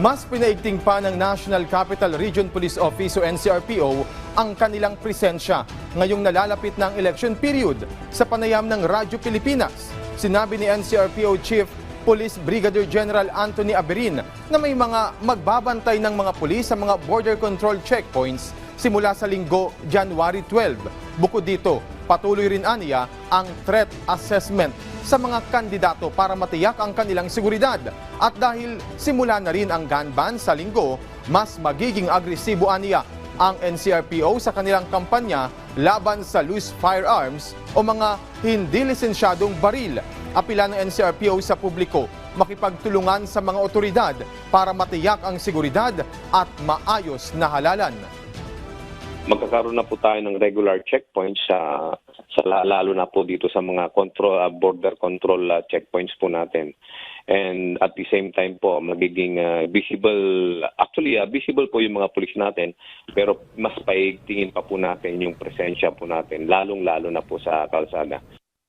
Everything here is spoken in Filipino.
Mas pinaigting pa ng National Capital Region Police Office o NCRPO ang kanilang presensya ngayong nalalapit ng election period sa panayam ng Radyo Pilipinas. Sinabi ni NCRPO Chief Police Brigadier General Anthony Aberin na may mga magbabantay ng mga pulis sa mga border control checkpoints simula sa linggo, January 12. Bukod dito, patuloy rin aniya ang threat assessment sa mga kandidato para matiyak ang kanilang seguridad. At dahil simula na rin ang gun ban sa linggo, mas magiging agresibo aniya ang NCRPO sa kanilang kampanya laban sa loose firearms o mga hindi lisensyadong baril. Apila ng NCRPO sa publiko makipagtulungan sa mga otoridad para matiyak ang seguridad at maayos na halalan. Magkakaroon na po tayo ng regular checkpoints lalo na po dito sa mga border control checkpoints po natin. And at the same time po, magiging visible po yung mga pulis natin, pero mas paigtingin pa po natin yung presensya po natin, lalong-lalo na po sa kalsada.